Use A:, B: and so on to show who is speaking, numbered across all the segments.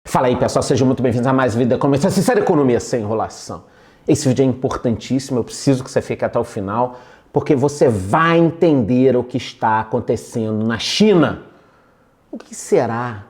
A: Fala aí, pessoal, sejam muito bem-vindos a mais um vídeo da Economia Sincera, Economia Sem Enrolação. Esse vídeo é importantíssimo, eu preciso que você fique até o final, porque você vai entender o que está acontecendo na China. O que será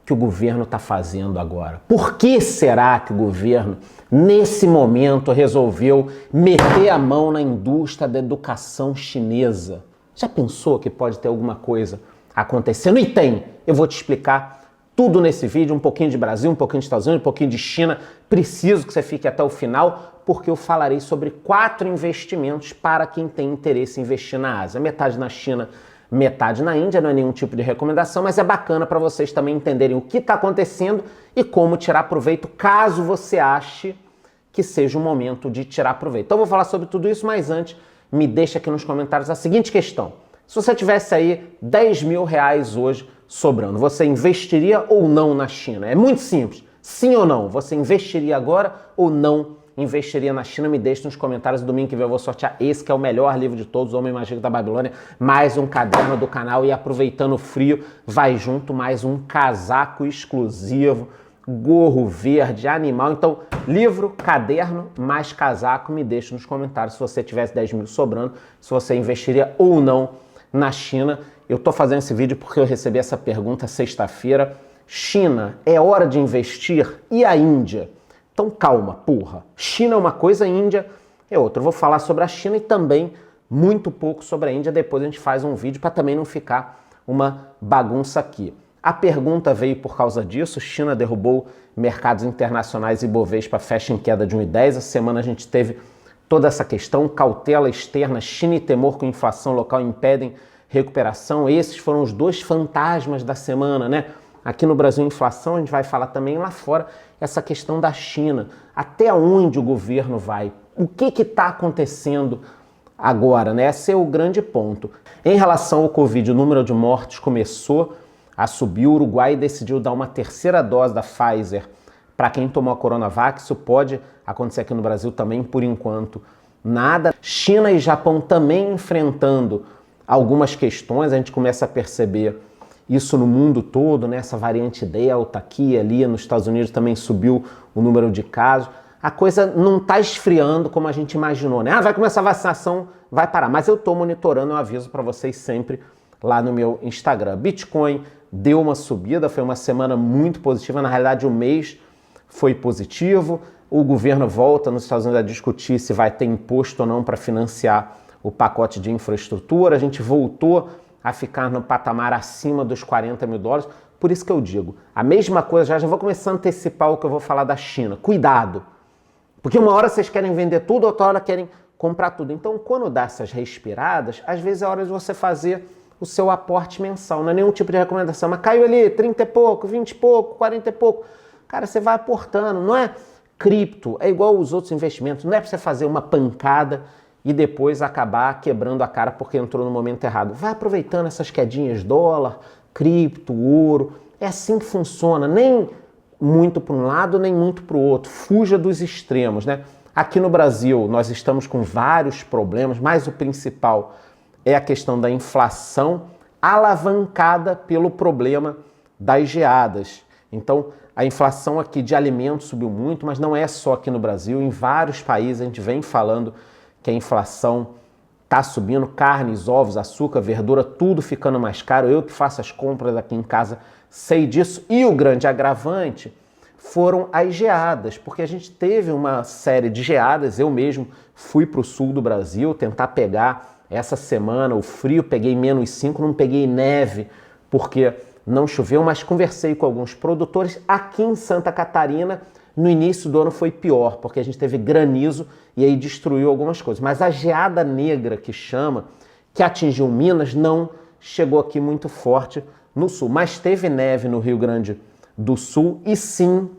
A: que o governo está fazendo agora? Por que será que o governo, nesse momento, resolveu meter a mão na indústria da educação chinesa? Já pensou que pode ter alguma coisa acontecendo? E tem! Eu vou te explicar tudo nesse vídeo, um pouquinho de Brasil, um pouquinho de Estados Unidos, um pouquinho de China. Preciso que você fique até o final, porque eu falarei sobre 4 investimentos para quem tem interesse em investir na Ásia. Metade na China, metade na Índia, não é nenhum tipo de recomendação, mas é bacana para vocês também entenderem o que está acontecendo e como tirar proveito, caso você ache que seja o momento de tirar proveito. Então eu vou falar sobre tudo isso, mas antes, me deixa aqui nos comentários a seguinte questão. Se você tivesse aí 10 mil reais hoje sobrando, você investiria ou não na China? É muito simples. Sim ou não? Você investiria agora ou não investiria na China? Me deixe nos comentários. Domingo que vem eu vou sortear esse que é o melhor livro de todos, O Homem Mágico da Babilônia, mais um caderno do canal e aproveitando o frio, vai junto mais um casaco exclusivo, gorro verde, animal. Então, livro, caderno, mais casaco, me deixe nos comentários se você tivesse 10 mil sobrando, se você investiria ou não na China. Eu tô fazendo esse vídeo porque eu recebi essa pergunta sexta-feira. China, é hora de investir? E a Índia? Então calma, porra. China é uma coisa, Índia é outra. Eu vou falar sobre a China e também muito pouco sobre a Índia. Depois a gente faz um vídeo para também não ficar uma bagunça aqui. A pergunta veio por causa disso. China derrubou mercados internacionais e Bovespa fecha em queda de 1,10. Essa semana a gente teve toda essa questão, cautela externa, China e temor com inflação local impedem recuperação. Esses foram os 2 fantasmas da semana, né? Aqui no Brasil, inflação, a gente vai falar também lá fora, essa questão da China. Até onde o governo vai? O que está acontecendo agora, né? Esse é o grande ponto. Em relação ao Covid, o número de mortes começou a subir. O Uruguai decidiu dar uma 3ª dose da Pfizer para quem tomou a Coronavac. Isso pode acontecer aqui no Brasil também, por enquanto nada. China e Japão também enfrentando algumas questões, a gente começa a perceber isso no mundo todo, né? Essa variante Delta aqui e ali, nos Estados Unidos também subiu o número de casos. A coisa não está esfriando como a gente imaginou, né? Vai começar a vacinação, vai parar. Mas eu estou monitorando, eu aviso para vocês sempre lá no meu Instagram. Bitcoin deu uma subida, foi uma semana muito positiva, na realidade o mês foi positivo. O governo volta nos Estados Unidos a discutir se vai ter imposto ou não para financiar o pacote de infraestrutura. A gente voltou a ficar no patamar acima dos 40 mil dólares. Por isso que eu digo, a mesma coisa, já vou começar a antecipar o que eu vou falar da China. Cuidado, porque uma hora vocês querem vender tudo, outra hora querem comprar tudo. Então, quando dá essas respiradas, às vezes é hora de você fazer o seu aporte mensal. Não é nenhum tipo de recomendação, mas caiu ali 30 e pouco, 20 e pouco, 40 e pouco. Cara, você vai aportando, não é cripto, é igual os outros investimentos, não é para você fazer uma pancada e depois acabar quebrando a cara porque entrou no momento errado. Vai aproveitando essas quedinhas, dólar, cripto, ouro, é assim que funciona, nem muito para um lado, nem muito para o outro, fuja dos extremos, né? Aqui no Brasil nós estamos com vários problemas, mas o principal é a questão da inflação alavancada pelo problema das geadas. Então, a inflação aqui de alimentos subiu muito, mas não é só aqui no Brasil, em vários países a gente vem falando que a inflação está subindo, carnes, ovos, açúcar, verdura, tudo ficando mais caro. Eu que faço as compras aqui em casa sei disso. E o grande agravante foram as geadas, porque a gente teve uma série de geadas. Eu mesmo fui para o sul do Brasil tentar pegar essa semana o frio, peguei -5, não peguei neve, porque não choveu, mas conversei com alguns produtores. Aqui em Santa Catarina, no início do ano foi pior, porque a gente teve granizo e aí destruiu algumas coisas. Mas a geada negra, que chama, que atingiu Minas, não chegou aqui muito forte no sul. Mas teve neve no Rio Grande do Sul e sim,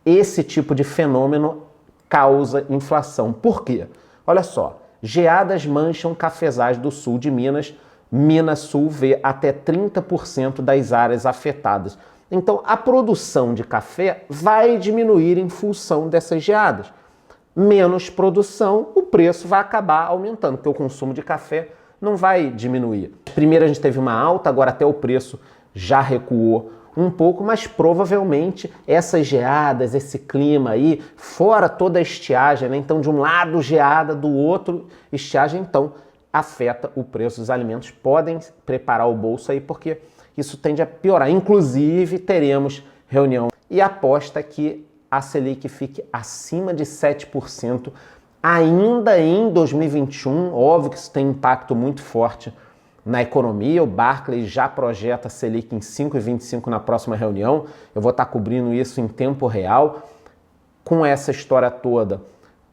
A: esse tipo de fenômeno causa inflação. Por quê? Olha só, geadas mancham cafezais do sul de Minas. Minas Sul vê até 30% das áreas afetadas. Então, a produção de café vai diminuir em função dessas geadas. Menos produção, o preço vai acabar aumentando, porque o consumo de café não vai diminuir. Primeiro a gente teve uma alta, agora até o preço já recuou um pouco, mas provavelmente essas geadas, esse clima aí, fora toda a estiagem, né? Então de um lado geada, do outro estiagem, então afeta o preço dos alimentos. Podem preparar o bolso aí, porque isso tende a piorar. Inclusive, teremos reunião e aposta que a Selic fique acima de 7% ainda em 2021. Óbvio que isso tem impacto muito forte na economia. O Barclays já projeta a Selic em 5,25 na próxima reunião. Eu vou estar cobrindo isso em tempo real. Com essa história toda,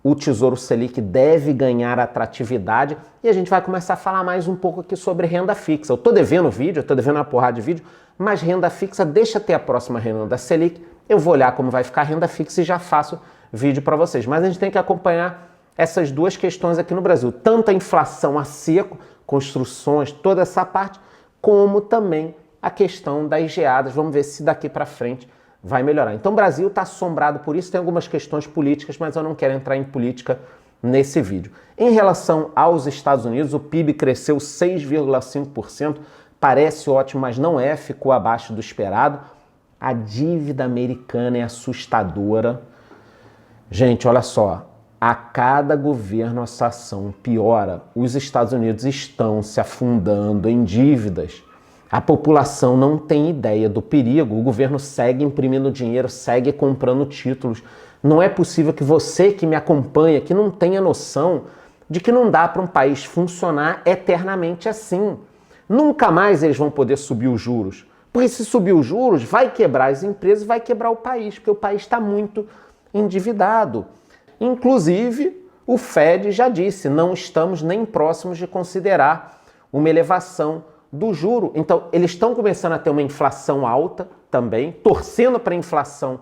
A: o Tesouro Selic deve ganhar atratividade e a gente vai começar a falar mais um pouco aqui sobre renda fixa. Eu estou devendo vídeo, eu estou devendo uma porrada de vídeo, mas renda fixa, deixa ter a próxima reunião da Selic. Eu vou olhar como vai ficar a renda fixa e já faço vídeo para vocês. Mas a gente tem que acompanhar essas duas questões aqui no Brasil. Tanto a inflação a seco, construções, toda essa parte, como também a questão das geadas. Vamos ver se daqui para frente vai melhorar. Então o Brasil está assombrado por isso, tem algumas questões políticas, mas eu não quero entrar em política nesse vídeo. Em relação aos Estados Unidos, o PIB cresceu 6,5%, parece ótimo, mas não é, ficou abaixo do esperado. A dívida americana é assustadora. Gente, olha só, a cada governo a situação piora. Os Estados Unidos estão se afundando em dívidas. A população não tem ideia do perigo. O governo segue imprimindo dinheiro, segue comprando títulos. Não é possível que você que me acompanha, que não tenha noção de que não dá para um país funcionar eternamente assim. Nunca mais eles vão poder subir os juros. Porque se subir os juros, vai quebrar as empresas, vai quebrar o país, porque o país está muito endividado. Inclusive, o Fed já disse, não estamos nem próximos de considerar uma elevação do juro. Então, eles estão começando a ter uma inflação alta também, torcendo para a inflação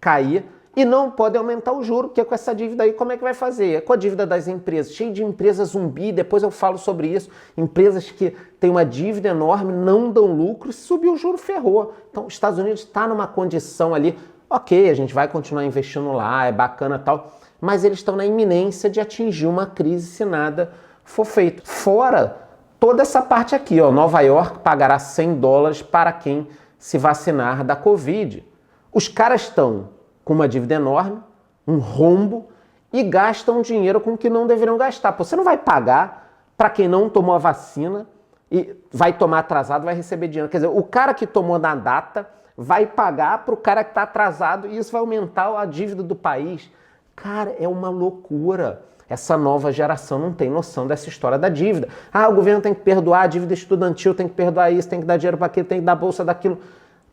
A: cair, e não podem aumentar o juro, porque com essa dívida aí, como é que vai fazer? Com a dívida das empresas, cheio de empresas zumbi, depois eu falo sobre isso, empresas que têm uma dívida enorme, não dão lucro, se subir o juro, ferrou. Então, os Estados Unidos está numa condição ali, ok, a gente vai continuar investindo lá, é bacana e tal, mas eles estão na iminência de atingir uma crise se nada for feito. Fora toda essa parte aqui, ó, Nova York pagará $100 para quem se vacinar da Covid. Os caras estão com uma dívida enorme, um rombo, e gastam dinheiro com o que não deveriam gastar. Pô, você não vai pagar para quem não tomou a vacina e vai tomar atrasado, vai receber dinheiro. Quer dizer, o cara que tomou na data vai pagar para o cara que está atrasado e isso vai aumentar a dívida do país. Cara, é uma loucura. Essa nova geração não tem noção dessa história da dívida. Ah, o governo tem que perdoar a dívida estudantil, tem que perdoar isso, tem que dar dinheiro para aquilo, tem que dar bolsa daquilo.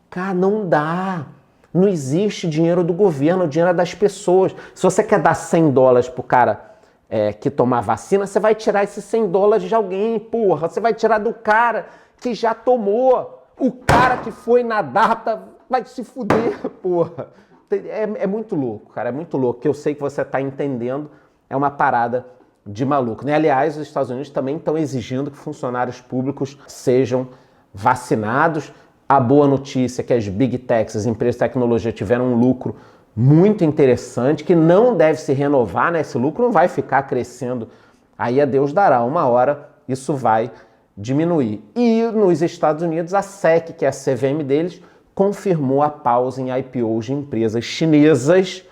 A: Cara, não dá. Não existe dinheiro do governo, o dinheiro é das pessoas. Se você quer dar $100 pro cara que tomar vacina, você vai tirar esses $100 de alguém, porra. Você vai tirar do cara que já tomou. O cara que foi na data vai se fuder, porra. É muito louco, cara, é muito louco. Que eu sei que você está entendendo, é uma parada de maluco, né? Aliás, os Estados Unidos também estão exigindo que funcionários públicos sejam vacinados. A boa notícia é que as Big Techs, as empresas de tecnologia, tiveram um lucro muito interessante, que não deve se renovar, né? Esse lucro não vai ficar crescendo. Aí a Deus dará, uma hora isso vai diminuir. E nos Estados Unidos, a SEC, que é a CVM deles, confirmou a pausa em IPOs de empresas chinesas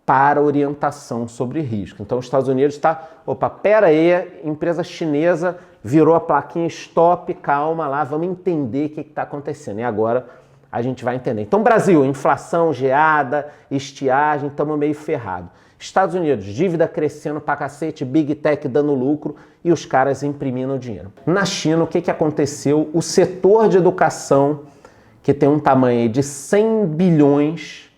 A: para orientação sobre risco. Então, os Estados Unidos está, opa, pera aí, empresa chinesa virou a plaquinha stop, calma lá, vamos entender o que está acontecendo. E agora a gente vai entender. Então, Brasil, inflação, geada, estiagem, estamos meio ferrado. Estados Unidos, dívida crescendo pra cacete, Big Tech dando lucro e os caras imprimindo dinheiro. Na China, o que aconteceu? O setor de educação, que tem um tamanho de 100 bilhões,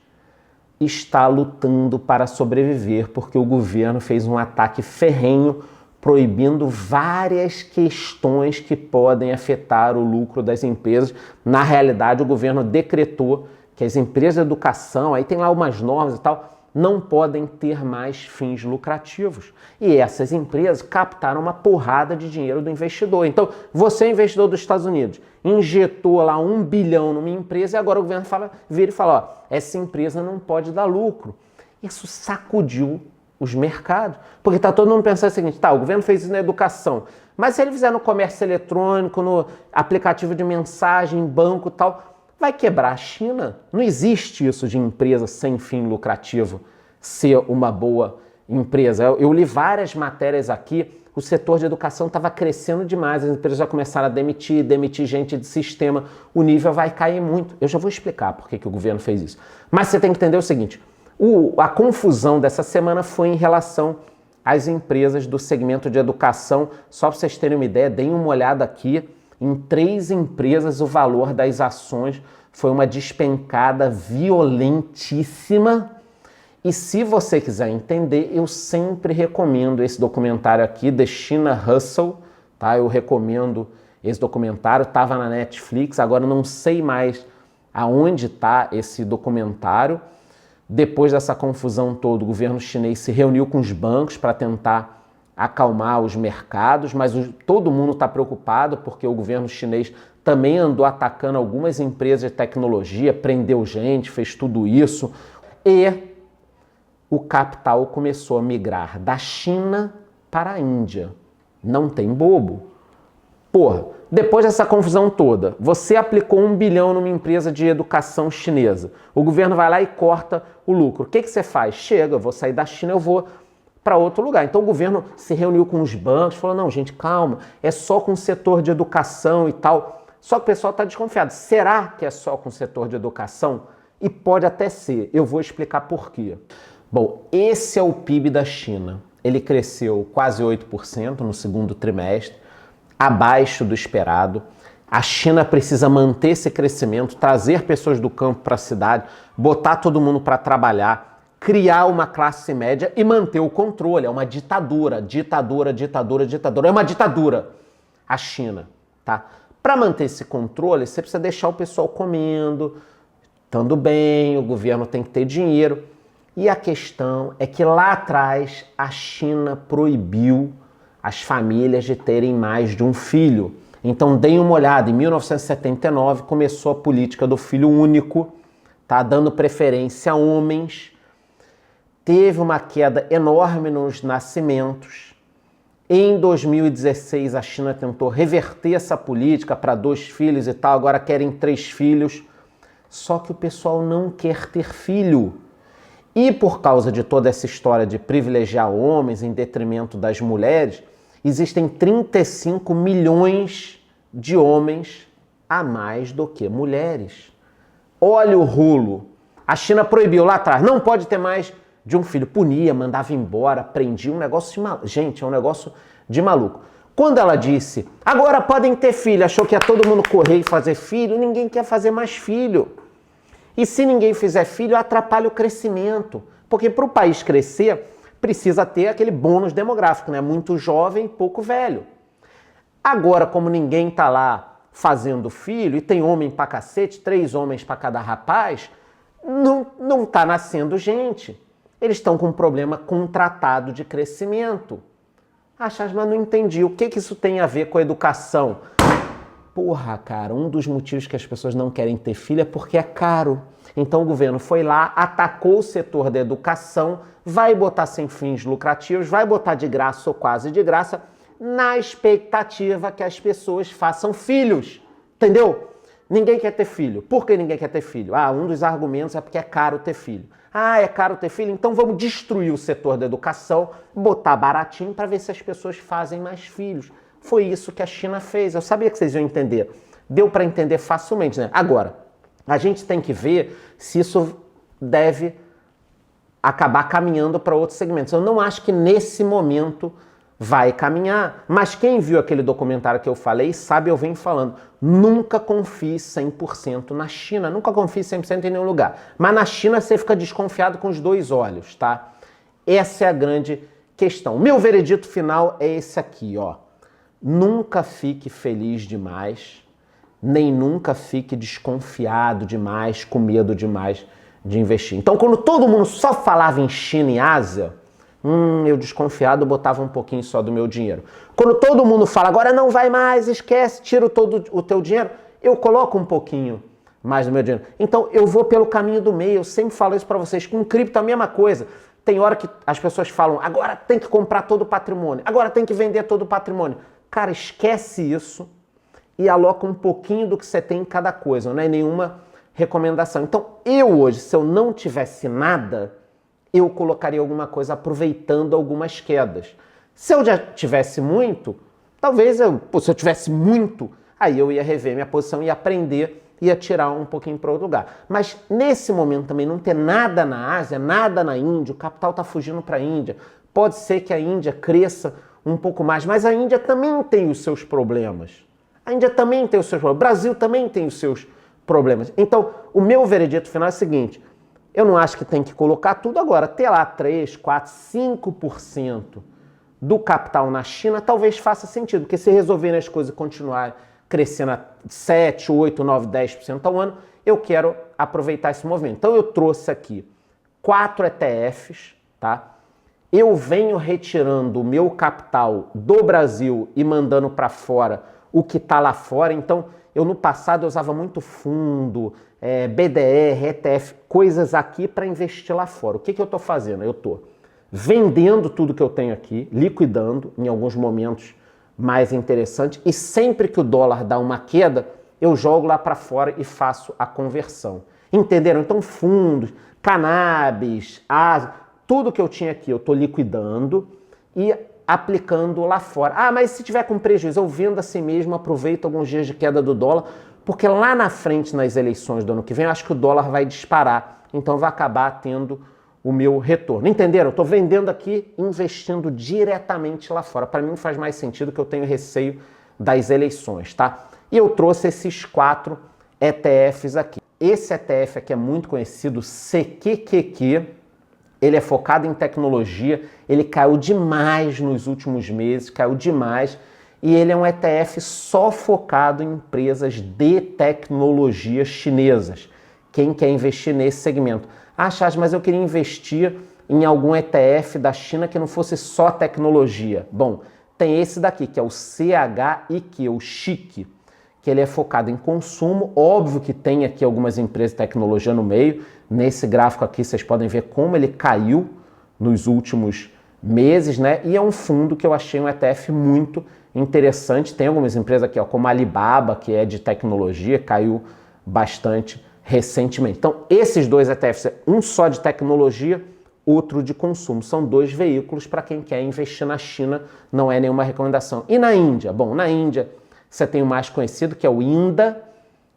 A: está lutando para sobreviver, porque o governo fez um ataque ferrenho, proibindo várias questões que podem afetar o lucro das empresas. Na realidade, o governo decretou que as empresas de educação, aí tem lá umas normas e tal, não podem ter mais fins lucrativos. E essas empresas captaram uma porrada de dinheiro do investidor. Então, você, investidor dos Estados Unidos, injetou lá 1 bilhão numa empresa e agora o governo vira e fala, ó, essa empresa não pode dar lucro. Isso sacudiu os mercados. Porque está todo mundo pensando o seguinte, tá, o governo fez isso na educação, mas se ele fizer no comércio eletrônico, no aplicativo de mensagem, banco e tal, vai quebrar a China. Não existe isso de empresa sem fim lucrativo ser uma boa empresa. Eu li várias matérias aqui, o setor de educação estava crescendo demais, as empresas já começaram a demitir gente de sistema, o nível vai cair muito. Eu já vou explicar por que o governo fez isso. Mas você tem que entender o seguinte, a confusão dessa semana foi em relação às empresas do segmento de educação. Só para vocês terem uma ideia, deem uma olhada aqui, em 3 empresas o valor das ações foi uma despencada violentíssima. E se você quiser entender, eu sempre recomendo esse documentário aqui, The China Hustle, tá? Eu recomendo esse documentário, estava na Netflix, agora não sei mais aonde está esse documentário. Depois dessa confusão toda, o governo chinês se reuniu com os bancos para tentar acalmar os mercados, mas todo mundo está preocupado porque o governo chinês também andou atacando algumas empresas de tecnologia, prendeu gente, fez tudo isso, e o capital começou a migrar da China para a Índia. Não tem bobo. Porra, depois dessa confusão toda, você aplicou 1 bilhão numa empresa de educação chinesa. O governo vai lá e corta o lucro. O que você faz? Chega, eu vou sair da China, eu vou para outro lugar. Então o governo se reuniu com os bancos, falou, não, gente, calma, é só com o setor de educação e tal. Só que o pessoal está desconfiado. Será que é só com o setor de educação? E pode até ser. Eu vou explicar por quê. Bom, esse é o PIB da China. Ele cresceu quase 8% no segundo trimestre, abaixo do esperado. A China precisa manter esse crescimento, trazer pessoas do campo para a cidade, botar todo mundo para trabalhar, criar uma classe média e manter o controle. É uma ditadura, ditadura. É uma ditadura a China, tá? Para manter esse controle, você precisa deixar o pessoal comendo, estando bem, o governo tem que ter dinheiro. E a questão é que lá atrás a China proibiu as famílias de terem mais de um filho. Então deem uma olhada, em 1979 começou a política do filho único, tá dando preferência a homens. Teve uma queda enorme nos nascimentos. Em 2016 a China tentou reverter essa política para 2 filhos e tal, agora querem 3 filhos. Só que o pessoal não quer ter filho. E por causa de toda essa história de privilegiar homens em detrimento das mulheres, existem 35 milhões de homens a mais do que mulheres. Olha o rolo. A China proibiu lá atrás, não pode ter mais de um filho. Punia, mandava embora, prendia, um negócio de maluco. Gente, é um negócio de maluco. Quando ela disse, agora podem ter filho, achou que ia todo mundo correr e fazer filho, ninguém quer fazer mais filho. E se ninguém fizer filho, atrapalha o crescimento. Porque para o país crescer, precisa ter aquele bônus demográfico, né? Muito jovem, pouco velho. Agora, como ninguém está lá fazendo filho, e tem homem pra cacete, 3 homens para cada rapaz, não está nascendo gente. Eles estão com um problema contratado de crescimento. Mas não entendi. O que isso tem a ver com a educação? Porra, cara, um dos motivos que as pessoas não querem ter filho é porque é caro. Então o governo foi lá, atacou o setor da educação, vai botar sem fins lucrativos, vai botar de graça ou quase de graça, na expectativa que as pessoas façam filhos. Entendeu? Ninguém quer ter filho. Por que ninguém quer ter filho? Um dos argumentos é porque é caro ter filho. É caro ter filho? Então vamos destruir o setor da educação, botar baratinho para ver se as pessoas fazem mais filhos. Foi isso que a China fez. Eu sabia que vocês iam entender. Deu para entender facilmente, né? Agora, a gente tem que ver se isso deve acabar caminhando para outros segmentos. Eu não acho que nesse momento vai caminhar. Mas quem viu aquele documentário que eu falei sabe, eu venho falando. Nunca confie 100% na China. Nunca confie 100% em nenhum lugar. Mas na China você fica desconfiado com os 2 olhos, tá? Essa é a grande questão. Meu veredito final é esse aqui, ó. Nunca fique feliz demais, nem nunca fique desconfiado demais, com medo demais de investir. Então, quando todo mundo só falava em China e Ásia, eu desconfiado botava um pouquinho só do meu dinheiro. Quando todo mundo fala, agora não vai mais, esquece, tira todo o teu dinheiro, eu coloco um pouquinho mais do meu dinheiro. Então, eu vou pelo caminho do meio, eu sempre falo isso para vocês. Com cripto, a mesma coisa. Tem hora que as pessoas falam, agora tem que comprar todo o patrimônio, agora tem que vender todo o patrimônio. Cara, esquece isso e aloca um pouquinho do que você tem em cada coisa. Não é nenhuma recomendação. Então, eu hoje, se eu não tivesse nada, eu colocaria alguma coisa aproveitando algumas quedas. Se eu já tivesse muito, talvez se eu tivesse muito, aí eu ia rever minha posição e aprender, ia tirar um pouquinho para outro lugar. Mas nesse momento também não ter nada na Ásia, nada na Índia, o capital está fugindo para a Índia. Pode ser que a Índia cresça um pouco mais, mas a Índia também tem os seus problemas. A Índia também tem os seus problemas. O Brasil também tem os seus problemas. Então, o meu veredito final é o seguinte: eu não acho que tem que colocar tudo agora. Ter lá 3, 4, 5% do capital na China talvez faça sentido, porque se resolverem as coisas e continuarem crescendo a 7, 8, 9, 10% ao ano, eu quero aproveitar esse movimento. Então eu trouxe aqui 4 ETFs, tá? Eu venho retirando o meu capital do Brasil e mandando para fora o que está lá fora. Então, eu no passado eu usava muito fundo, BDR, ETF, coisas aqui para investir lá fora. O que eu estou fazendo? Eu estou vendendo tudo que eu tenho aqui, liquidando em alguns momentos mais interessantes, e sempre que o dólar dá uma queda, eu jogo lá para fora e faço a conversão. Entenderam? Então, fundos, cannabis, Ásia, tudo que eu tinha aqui eu estou liquidando e aplicando lá fora. Ah, mas se tiver com prejuízo, eu vendo assim mesmo, aproveito alguns dias de queda do dólar, porque lá na frente, nas eleições do ano que vem, eu acho que o dólar vai disparar. Então vai acabar tendo o meu retorno. Entenderam? Eu estou vendendo aqui, investindo diretamente lá fora. Para mim faz mais sentido, que eu tenho receio das eleições, tá? E eu trouxe esses 4 ETFs aqui. Esse ETF aqui é muito conhecido, CQQQ. Ele é focado em tecnologia, ele caiu demais nos últimos meses, caiu demais, e ele é um ETF só focado em empresas de tecnologia chinesas. Quem quer investir nesse segmento? Ah, Chas, mas eu queria investir em algum ETF da China que não fosse só tecnologia. Bom, tem esse daqui, que é o CHIQ, o CHIQ, que ele é focado em consumo. Óbvio que tem aqui algumas empresas de tecnologia no meio. Nesse gráfico aqui vocês podem ver como ele caiu nos últimos meses, né? E é um fundo que eu achei um ETF muito interessante. Tem algumas empresas aqui, ó, como a Alibaba, que é de tecnologia, caiu bastante recentemente. Então, esses 2 ETFs, um só de tecnologia, outro de consumo. São 2 veículos para quem quer investir na China, não é nenhuma recomendação. E na Índia? Bom, na Índia você tem o mais conhecido, que é o INDA,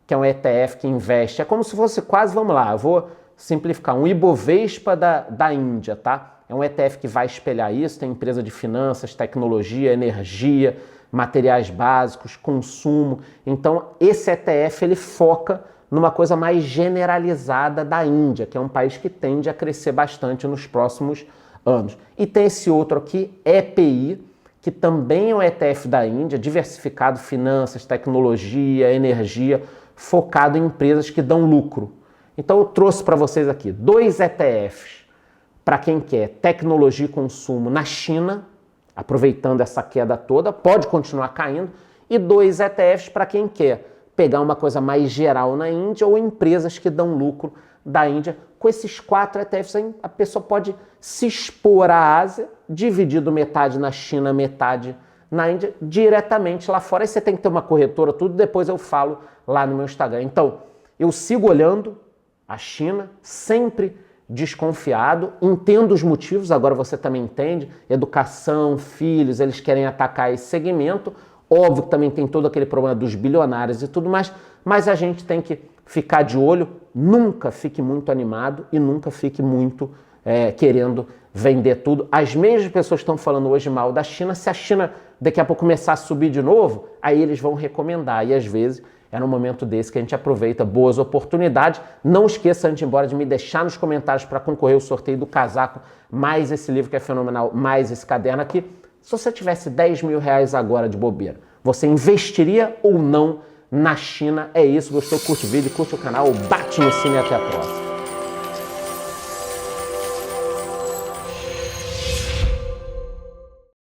A: que é um ETF que investe. É como se fosse quase, vamos lá, eu vou simplificar, um Ibovespa da Índia, tá? É um ETF que vai espelhar isso, tem empresa de finanças, tecnologia, energia, materiais básicos, consumo. Então, esse ETF, ele foca numa coisa mais generalizada da Índia, que é um país que tende a crescer bastante nos próximos anos. E tem esse outro aqui, EPI, que também é um ETF da Índia, diversificado, finanças, tecnologia, energia, focado em empresas que dão lucro. Então eu trouxe para vocês aqui 2 ETFs para quem quer tecnologia e consumo na China, aproveitando essa queda toda, pode continuar caindo, e 2 ETFs para quem quer pegar uma coisa mais geral na Índia ou empresas que dão lucro da Índia. Com esses 4 ETFs aí, a pessoa pode se expor à Ásia, dividido metade na China, metade na Índia, diretamente lá fora. Aí você tem que ter uma corretora, tudo, depois eu falo lá no meu Instagram. Então, eu sigo olhando a China, sempre desconfiado, entendo os motivos, agora você também entende, educação, filhos, eles querem atacar esse segmento. Óbvio que também tem todo aquele problema dos bilionários e tudo mais, mas a gente tem que ficar de olho, nunca fique muito animado e nunca fique muito querendo vender tudo. As mesmas pessoas estão falando hoje mal da China, se a China daqui a pouco começar a subir de novo, aí eles vão recomendar, e às vezes é no momento desse que a gente aproveita boas oportunidades. Não esqueça, antes de ir embora, de me deixar nos comentários para concorrer ao sorteio do casaco, mais esse livro que é fenomenal, mais esse caderno aqui. Se você tivesse 10 mil reais agora de bobeira, você investiria ou não na China? É isso, gostou? Curte o vídeo, curte o canal, bate no sino e até a próxima.